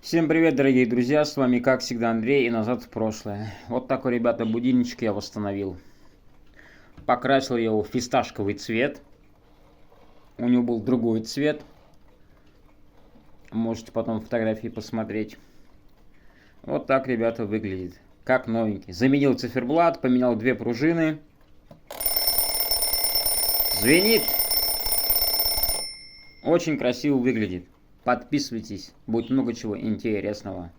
Всем привет, дорогие друзья, с вами как всегда Андрей и назад в прошлое. Вот такой, ребята, будильничек я восстановил. Покрасил я его в фисташковый цвет. У него был другой цвет. Можете потом фотографии посмотреть. Вот так, ребята, выглядит. Как новенький. Заменил циферблат, поменял две пружины. Звенит. Очень красиво выглядит. Подписывайтесь, будет много чего интересного.